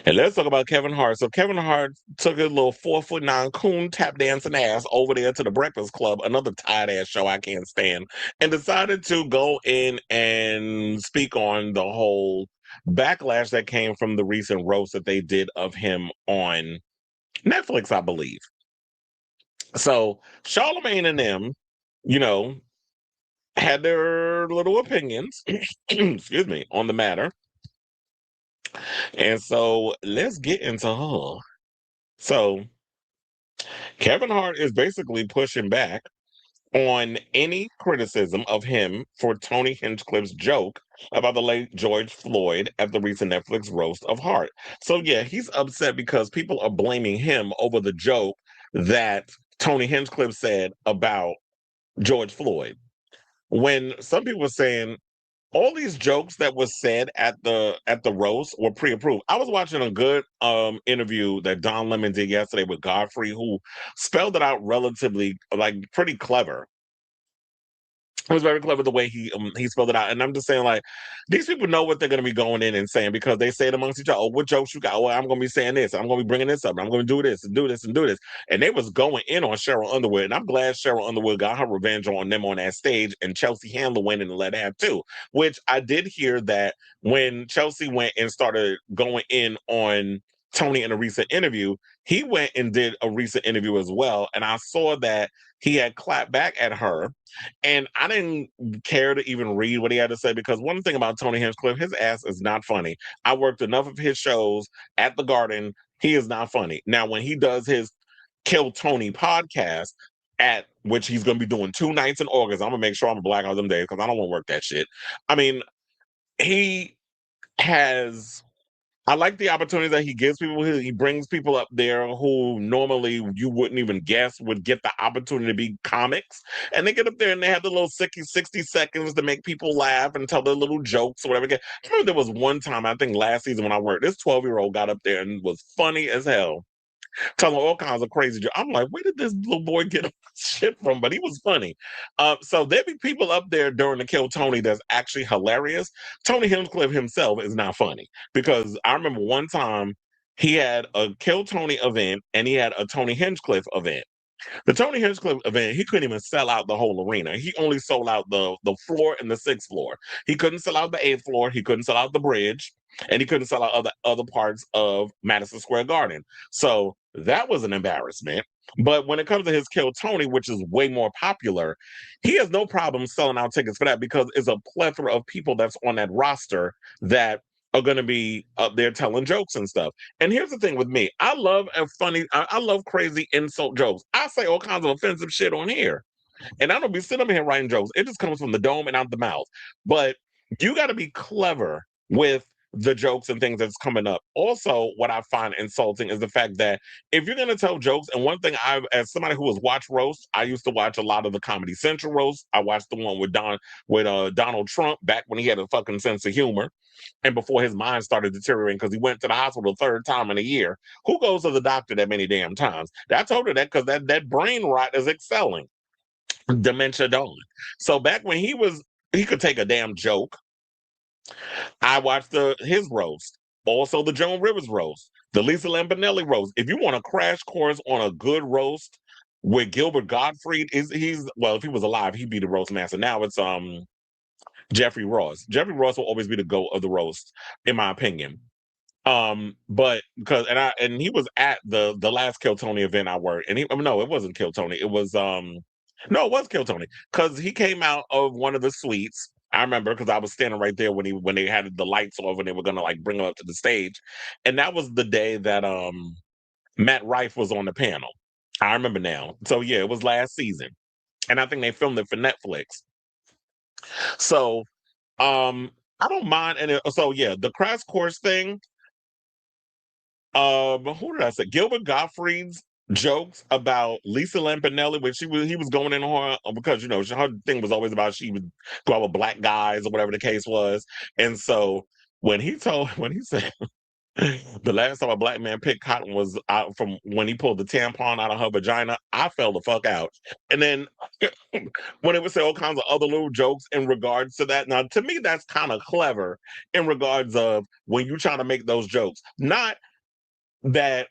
And let's talk about Kevin Hart. So Kevin Hart took his little 4'9" coon tap dancing ass over there to the Breakfast Club, another tired ass show I can't stand, and decided to go in and speak on the whole backlash that came from the recent roast that they did of him on Netflix, I believe. So Charlemagne and them, you know, had their little opinions, excuse me, on the matter. And so let's get into her. So Kevin Hart is basically pushing back on any criticism of him for Tony Hinchcliffe's joke about the late George Floyd at the recent Netflix roast of Hart. So yeah, he's upset because people are blaming him over the joke that Tony Hinchcliffe said about George Floyd. When some people were saying all these jokes that was said at the roast were pre-approved. I was watching a good interview that Don Lemon did yesterday with Godfrey, who spelled it out relatively like pretty clever. It was very clever the way he spelled it out, and I'm just saying like these people know what they're going to be going in and saying because they say it amongst each other. Oh, what jokes you got? Oh, I'm going to be saying this. I'm going to be bringing this up. I'm going to do this and do this and do this. And they was going in on Cheryl Underwood, and I'm glad Cheryl Underwood got her revenge on them on that stage, and Chelsea Handler went in and let her have too. Which I did hear that when Chelsea went and started going in on Tony in a recent interview, he went and did a recent interview as well, and I saw that he had clapped back at her and I didn't care to even read what he had to say because one thing about Tony Hinchcliffe, his ass is not funny. I worked enough of his shows at the Garden. He is not funny. Now, when he does his Kill Tony podcast, at which he's going to be doing 2 nights in August, I'm going to make sure I'm a black out them days because I don't want to work that shit. I mean, he has I like the opportunity that he gives people. He brings people up there who normally you wouldn't even guess would get the opportunity to be comics. And they get up there and they have the little 60 seconds to make people laugh and tell their little jokes or whatever. I remember there was one time, I think last season when I worked, this 12-year-old got up there and was funny as hell telling all kinds of crazy jokes. I'm like, where did this little boy get shit from? But he was funny. So there be people up there during the Kill Tony that's actually hilarious. Tony Hinchcliffe himself is not funny because I remember one time he had a Kill Tony event and he had a Tony Hinchcliffe event. The Tony Hinchcliffe event, he couldn't even sell out the whole arena. He only sold out the floor and the sixth floor. He couldn't sell out the eighth floor. He couldn't sell out the bridge, and he couldn't sell out other parts of Madison Square Garden. So that was an embarrassment. But when it comes to his Kill Tony, which is way more popular, he has no problem selling out tickets for that because it's a plethora of people that's on that roster that are going to be up there telling jokes and stuff. And here's the thing with me. I love a funny, I love crazy insult jokes. I say all kinds of offensive shit on here. And I don't be sitting up here writing jokes. It just comes from the dome and out the mouth. But you got to be clever with the jokes and things that's coming up. Also, what I find insulting is the fact that if you're going to tell jokes, and one thing as somebody who has watched roast, I used to watch a lot of the Comedy Central roast. I watched the one with Donald Trump back when he had a fucking sense of humor, and before his mind started deteriorating because he went to the hospital the third time in a year. Who goes to the doctor that many damn times? I told her that because that brain rot is excelling. Dementia Dawn. So back when he could take a damn joke. I watched his roast, also the Joan Rivers roast, the Lisa Lampanelli roast. If you want a crash course on a good roast with Gilbert Gottfried, he's well, if he was alive, he'd be the roast master. Now it's Jeffrey Ross. Jeffrey Ross will always be the GOAT of the roast, in my opinion. But because and he was at the last Kill Tony event I worked, and no, it wasn't Kill Tony. It was no, it was Kill Tony because he came out of one of the suites. I remember because I was standing right there when they had the lights off and they were gonna like bring him up to the stage, and that was the day that Matt Rife was on the panel. I remember now. So yeah, it was last season, and I think they filmed it for Netflix. So I don't mind, and so yeah, the crash course thing. Who did I say? Gilbert Gottfried's jokes about Lisa Lampanelli, when he was going in on her because her thing was always about she would go out with black guys or whatever the case was, and so when he said the last time a black man picked cotton was out from when he pulled the tampon out of her vagina, I fell the fuck out. And then when it would say all kinds of other little jokes in regards to that. Now, to me, that's kind of clever in regards of when you try to make those jokes. Not that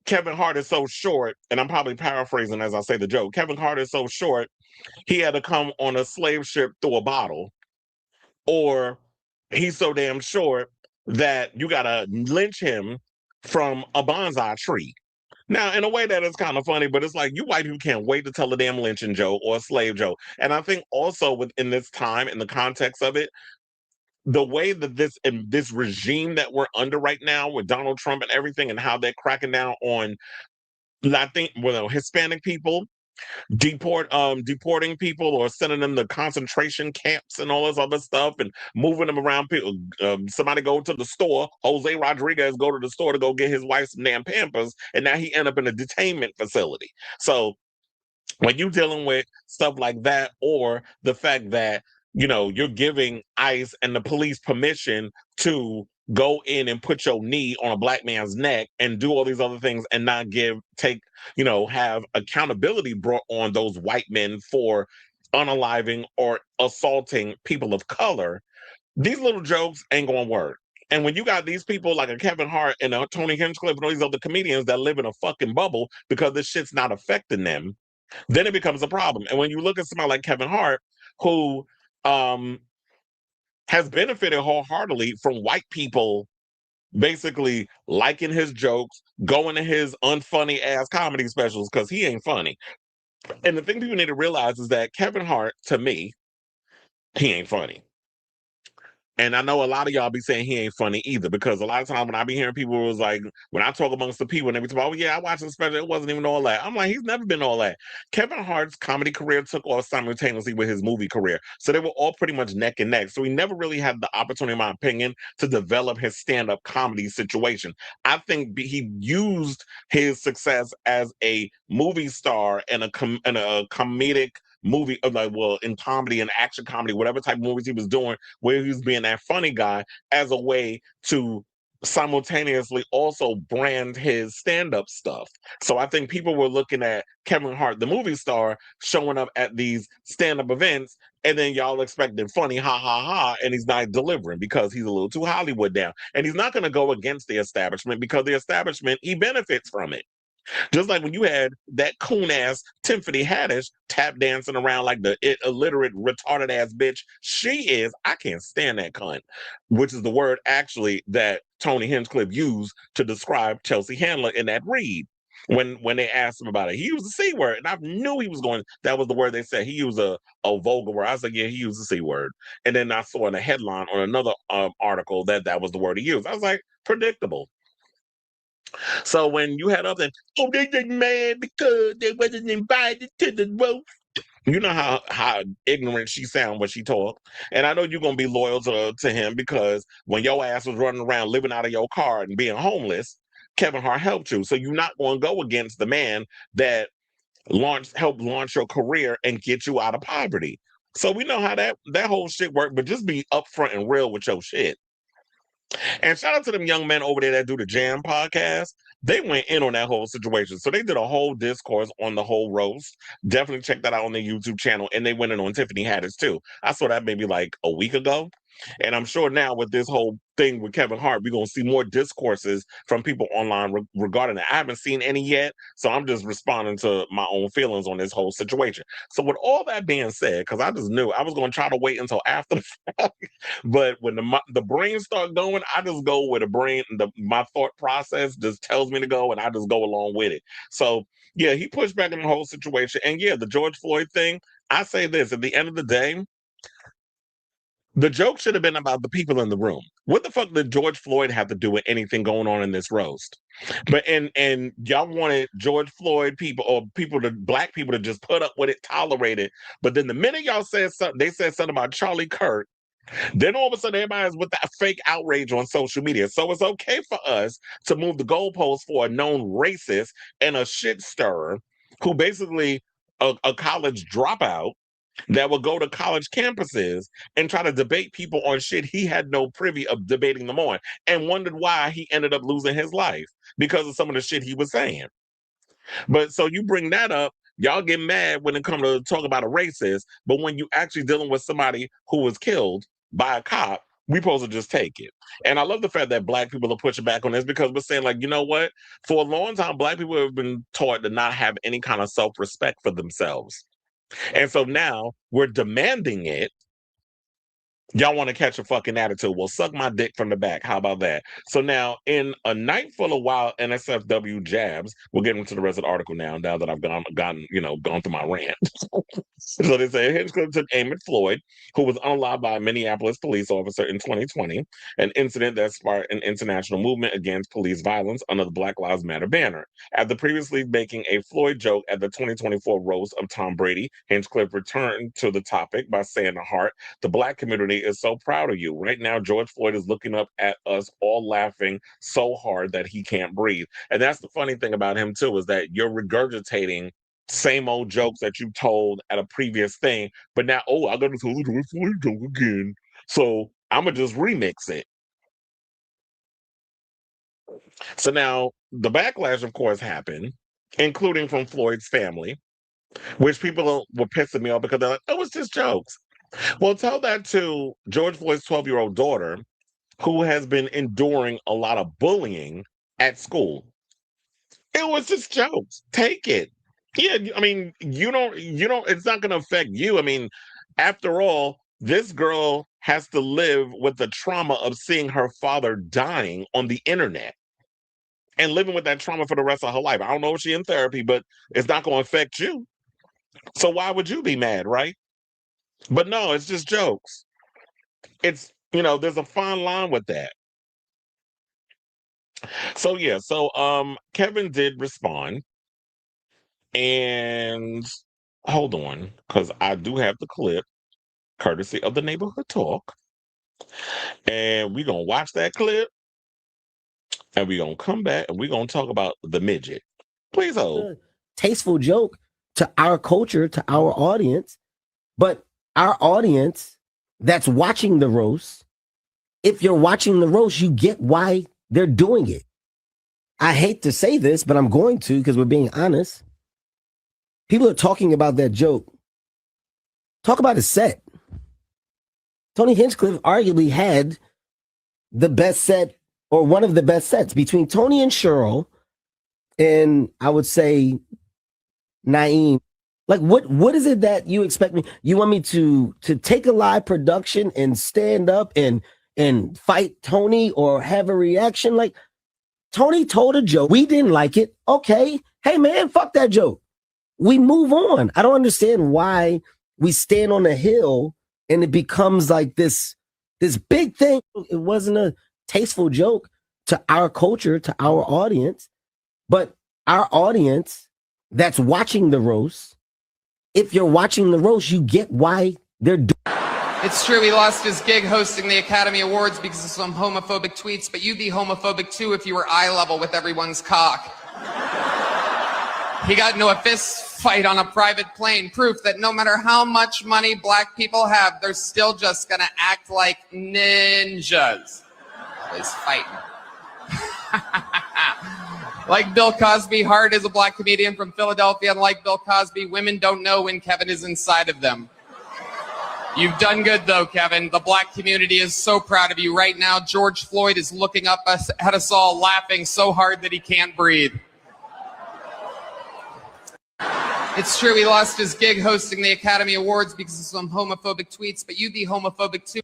Kevin Hart is so short, and I'm probably paraphrasing as I say the joke. Kevin Hart is so short, he had to come on a slave ship through a bottle, or he's so damn short that you gotta lynch him from a bonsai tree. Now, in a way that is kind of funny, but it's like you white people can't wait to tell a damn lynching joke or a slave joke. And I think also within this time, in the context of it, the way that this regime that we're under right now with Donald Trump and everything, and how they're cracking down on Hispanic people, deporting people or sending them to concentration camps and all this other stuff and moving them around. People, somebody go to the store, Jose Rodriguez go to the store to go get his wife some damn Pampers, and now he end up in a detainment facility. So when you're dealing with stuff like that, or the fact that you're giving ICE and the police permission to go in and put your knee on a black man's neck and do all these other things and not have accountability brought on those white men for unaliving or assaulting people of color, these little jokes ain't gonna work. And when you got these people like a Kevin Hart and a Tony Hinchcliffe and all these other comedians that live in a fucking bubble because this shit's not affecting them, then it becomes a problem. And when you look at somebody like Kevin Hart, who um, has benefited wholeheartedly from white people basically liking his jokes, going to his unfunny ass comedy specials because he ain't funny. And the thing people need to realize is that Kevin Hart, to me, he ain't funny. And I know a lot of y'all be saying he ain't funny either, because a lot of times when I be hearing people was like, when I talk amongst the people and they be talking, oh yeah, I watched the special, it wasn't even all that. I'm like, he's never been all that. Kevin Hart's comedy career took off simultaneously with his movie career. So they were all pretty much neck and neck. So he never really had the opportunity, in my opinion, to develop his stand-up comedy situation. I think he used his success as a movie star and a comedic movie, in comedy and action comedy, whatever type of movies he was doing, where he was being that funny guy, as a way to simultaneously also brand his stand-up stuff. So I think people were looking at Kevin Hart, the movie star, showing up at these stand-up events, and then y'all expecting funny ha ha ha, and he's not delivering because he's a little too Hollywood down. And he's not going to go against the establishment, because the establishment, he benefits from it. Just like when you had that coon ass Tiffany Haddish tap dancing around like the illiterate, retarded ass bitch she is. I can't stand that cunt, which is the word actually that Tony Hinchcliffe used to describe Chelsea Handler in that read. When they asked him about it, he used the C word, and I knew he was going. That was the word they said. He used a vulgar word. I was like, yeah, he used the C word. And then I saw in a headline on another article that was the word he used. I was like, predictable. So when you had other, oh, they just mad because they wasn't invited to the roast. You know how ignorant she sound when she talk. And I know you're gonna be loyal to him, because when your ass was running around living out of your car and being homeless, Kevin Hart helped you. So you're not gonna go against the man that helped launch your career and get you out of poverty. So we know how that whole shit worked, but just be upfront and real with your shit. And shout out to them young men over there that do the Jam podcast. They went in on that whole situation. So they did a whole discourse on the whole roast. Definitely check that out on their YouTube channel. And they went in on Tiffany Haddish too. I saw that maybe like a week ago. And I'm sure now with this whole thing with Kevin Hart, we're going to see more discourses from people online regarding it. I haven't seen any yet, so I'm just responding to my own feelings on this whole situation. So with all that being said, because I just knew I was going to try to wait until after the fact, but when the brain start going, I just go with the brain. My thought process just tells me to go, and I just go along with it. So yeah, he pushed back in the whole situation. And yeah, the George Floyd thing, I say this, at the end of the day, the joke should have been about the people in the room. What the fuck did George Floyd have to do with anything going on in this roast? But and y'all wanted George Floyd people, or black people, to just put up with it, tolerate it. But then the minute y'all said something, they said something about Charlie Kirk, then all of a sudden everybody's with that fake outrage on social media. So it's okay for us to move the goalposts for a known racist and a shit stirrer, who basically a college dropout, that will go to college campuses and try to debate people on shit he had no privy of debating them on, and wondered why he ended up losing his life because of some of the shit he was saying. But so you bring that up, y'all get mad when it comes to talk about a racist, but when you actually dealing with somebody who was killed by a cop, we supposed to just take it. And I love the fact that Black people are pushing back on this because we're saying, like, you know what? For a long time, Black people have been taught to not have any kind of self-respect for themselves. And so now we're demanding it. Y'all want to catch a fucking attitude? Well, suck my dick from the back. How about that? So now, in a night full of wild NSFW jabs, we'll get into the rest of the article now that I've gone through my rant. So they say Hinchcliffe took aim at Floyd, who was unalived by a Minneapolis police officer in 2020, an incident that sparked an international movement against police violence under the Black Lives Matter banner. After previously making a Floyd joke at the 2024 roast of Tom Brady, Hinchcliffe returned to the topic by saying to Hart, "The Black community is so proud of you. Right now, George Floyd is looking up at us all laughing so hard that he can't breathe." And that's the funny thing about him, too, is that you're regurgitating same old jokes that you told at a previous thing, but now, I got to tell the George Floyd joke again. So I'm going to just remix it. So now the backlash, of course, happened, including from Floyd's family, which people were pissing me off because they're like, "Oh, it's just jokes." Well, tell that to George Floyd's 12-year-old daughter, who has been enduring a lot of bullying at school. It was just jokes. Take it. Yeah, I mean, it's not going to affect you. I mean, after all, this girl has to live with the trauma of seeing her father dying on the internet and living with that trauma for the rest of her life. I don't know if she's in therapy, but it's not going to affect you. So why would you be mad, right? But no, it's just jokes. It's, there's a fine line with that. So yeah, Kevin did respond, and hold on, because I do have the clip, courtesy of the Neighborhood Talk, and we're gonna watch that clip, and we're gonna come back, and we're gonna talk about the midget. Please hold. Tasteful joke to our culture, to our audience, but our audience that's watching the roast, if you're watching the roast, you get why they're doing it. I hate to say this, but I'm going to because we're being honest. People are talking about that joke. Talk about a set. Tony Hinchcliffe arguably had the best set, or one of the best sets, between Tony and Cheryl, and I would say Naeem. Like, what is it that you expect me? You want me to take a live production and stand up and fight Tony or have a reaction? Like, Tony told a joke. We didn't like it. Okay. Hey, man, fuck that joke. We move on. I don't understand why we stand on a hill and it becomes like this big thing. It wasn't a tasteful joke to our culture, to our audience, but our audience that's watching the roast, if you're watching the roast, you get why they're doing it. It's true he lost his gig hosting the Academy Awards because of some homophobic tweets, but you'd be homophobic too if you were eye level with everyone's cock. He got into a fist fight on a private plane, proof that no matter how much money Black people have, they're still just gonna act like ninjas. Always fighting. Like Bill Cosby, Hart is a Black comedian from Philadelphia, and like Bill Cosby, women don't know when Kevin is inside of them. You've done good, though, Kevin. The Black community is so proud of you. Right now, George Floyd is looking up at us all, laughing so hard that he can't breathe. It's true he lost his gig hosting the Academy Awards because of some homophobic tweets, but you'd be homophobic too.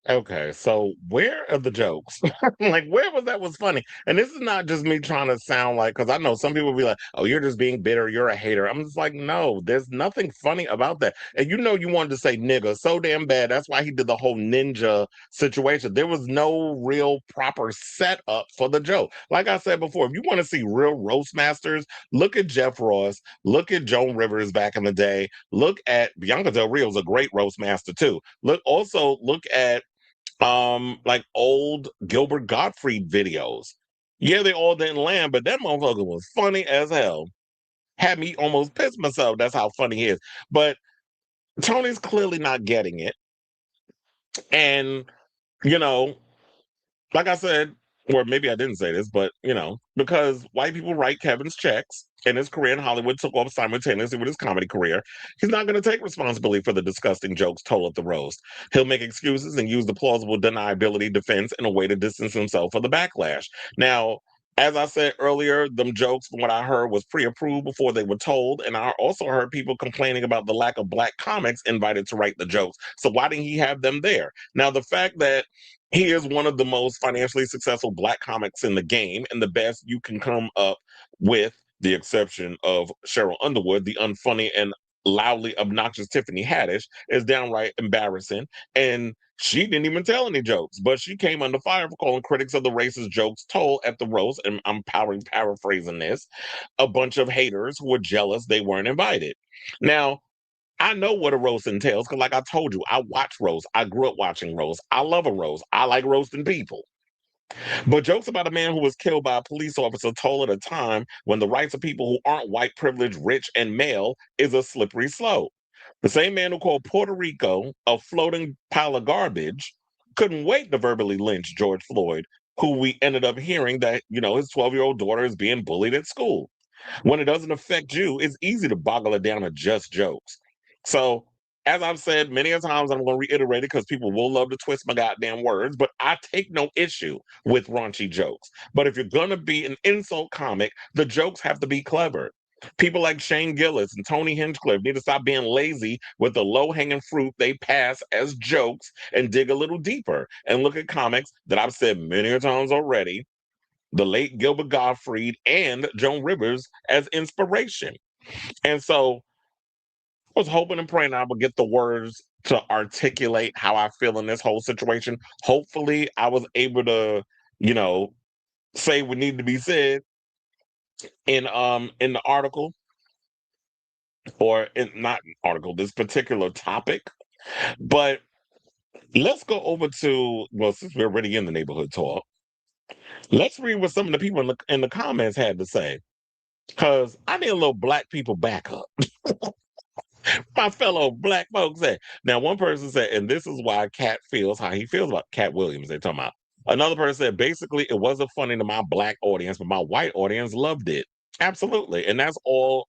Okay, so where are the jokes? Like, where was funny? And this is not just me trying to sound like, because I know some people will be like, "Oh, you're just being bitter, you're a hater." I'm just like, no, there's nothing funny about that. And you wanted to say nigga so damn bad. That's why he did the whole ninja situation. There was no real proper setup for the joke. Like I said before, if you want to see real roast masters, look at Jeff Ross, look at Joan Rivers back in the day, look at Bianca Del Rio's a great roast master too. Look at like old Gilbert Gottfried videos. Yeah, they all didn't land, but that motherfucker was funny as hell. Had me almost piss myself. That's how funny he is. But Tony's clearly not getting it. And, like I said, or maybe I didn't say this, but because white people write Kevin's checks and his career in Hollywood took off simultaneously with his comedy career, he's not going to take responsibility for the disgusting jokes told at the roast. He'll make excuses and use the plausible deniability defense in a way to distance himself from the backlash. Now, as I said earlier, them jokes, from what I heard, was pre-approved before they were told, and I also heard people complaining about the lack of black comics invited to write the jokes. So why didn't he have them there? Now, the fact that he is one of the most financially successful black comics in the game and the best you can come up with, the exception of Cheryl Underwood, the unfunny and loudly obnoxious Tiffany Haddish, is downright embarrassing. And she didn't even tell any jokes, but she came under fire for calling critics of the racist jokes told at the roast, and I'm paraphrasing this, a bunch of haters who were jealous they weren't invited. Now, I know what a roast entails because, like I told you, I watch roast. I grew up watching roast. I love a roast. I like roasting people. But jokes about a man who was killed by a police officer told at a time when the rights of people who aren't white, privileged, rich, and male is a slippery slope. The same man who called Puerto Rico a floating pile of garbage couldn't wait to verbally lynch George Floyd, who we ended up hearing that, his 12-year-old daughter is being bullied at school. When it doesn't affect you, it's easy to boggle it down to just jokes. So, as I've said many a times, I'm going to reiterate it because people will love to twist my goddamn words, but I take no issue with raunchy jokes. But if you're going to be an insult comic, the jokes have to be clever. People like Shane Gillis and Tony Hinchcliffe need to stop being lazy with the low-hanging fruit they pass as jokes and dig a little deeper and look at comics that I've said many a times already, the late Gilbert Gottfried and Joan Rivers, as inspiration. And so I was hoping and praying I would get the words to articulate how I feel in this whole situation. Hopefully, I was able to, you know, say what needed to be said in the article, or in not article, this particular topic. But let's go over to, well, since we're already in the neighborhood talk, let's read what some of the people in the comments had to say. Because I need a little black people backup. My fellow black folks said. Now, one person said, and this is why Cat feels how he feels about Cat Williams, they're talking about. Another person said, basically, it wasn't funny to my black audience, but my white audience loved it. Absolutely. And that's all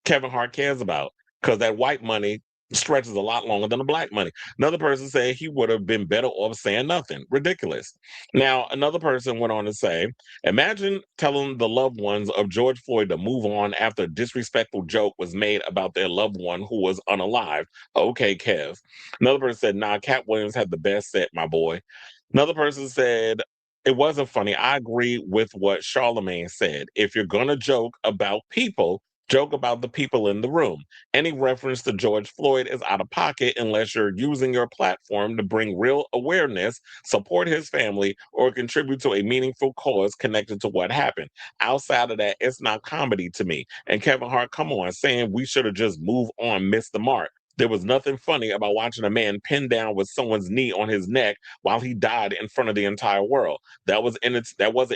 Kevin Hart cares about, because that white money stretches a lot longer than the black money. Another person said he would have been better off saying nothing. Ridiculous. Now, another person went on to say, imagine telling the loved ones of George Floyd to move on after a disrespectful joke was made about their loved one who was unalive. Okay, Kev. Another person said, nah, Cat Williams had the best set, my boy. Another person said, it wasn't funny. I agree with what Charlemagne said. If you're going to joke about people, joke about the people in the room. Any reference to George Floyd is out of pocket unless you're using your platform to bring real awareness, support his family, or contribute to a meaningful cause connected to what happened. Outside of that, it's not comedy to me. And Kevin Hart, come on, saying we should have just moved on, missed the mark. There was nothing funny about watching a man pinned down with someone's knee on his neck while he died in front of the entire world. That wasn't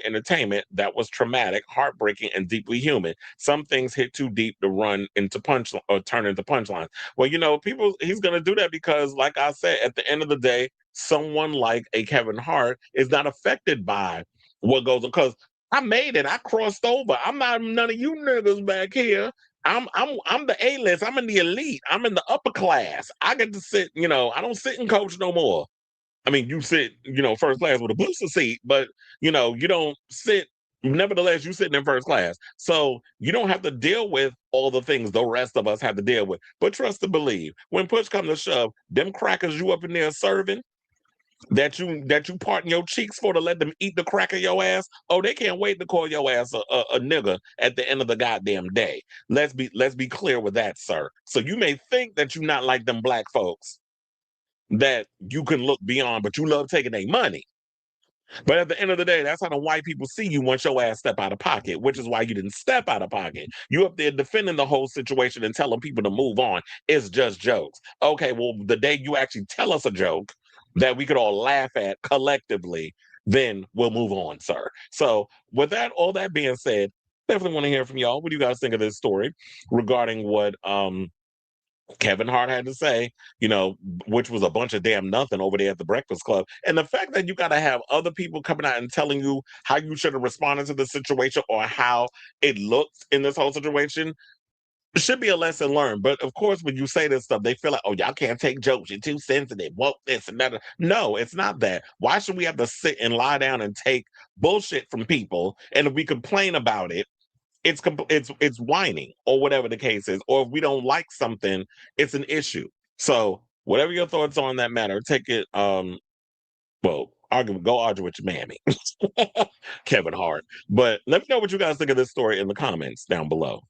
entertainment. That was traumatic, heartbreaking, and deeply human. Some things hit too deep to run into punch or turn into punchlines. Well, people, he's going to do that because, like I said, at the end of the day, someone like a Kevin Hart is not affected by what goes on. Because I made it. I crossed over. I'm not none of you niggas back here. I'm the A-list. I'm in the elite. I'm in the upper class. I get to sit, I don't sit in coach no more. I mean, you sit, first class with a booster seat, but you don't sit. Nevertheless, you sitting in first class. So you don't have to deal with all the things the rest of us have to deal with. But trust and believe, when push comes to shove, them crackers you up in there serving, that you parting your cheeks for to let them eat the crack of your ass. Oh, they can't wait to call your ass a nigger at the end of the goddamn day. Let's be clear with that, sir. So you may think that you're not like them black folks that you can look beyond, but you love taking their money. But at the end of the day, that's how the white people see you once your ass step out of pocket, which is why you didn't step out of pocket. You up there defending the whole situation and telling people to move on. It's just jokes. Okay, well, the day you actually tell us a joke that we could all laugh at collectively, then we'll move on, sir. So with that, all that being said, definitely want to hear from y'all. What do you guys think of this story regarding what Kevin Hart had to say, which was a bunch of damn nothing over there at the Breakfast Club. And the fact that you got to have other people coming out and telling you how you should have responded to the situation or how it looked in this whole situation should be a lesson learned. But of course, when you say this stuff, they feel like, oh, y'all can't take jokes. You're too sensitive. Well, this and that. No, it's not that. Why should we have to sit and lie down and take bullshit from people? And if we complain about it, it's whining or whatever the case is. Or if we don't like something, it's an issue. So whatever your thoughts on that matter, take it. Go argue with your mammy, Kevin Hart. But let me know what you guys think of this story in the comments down below.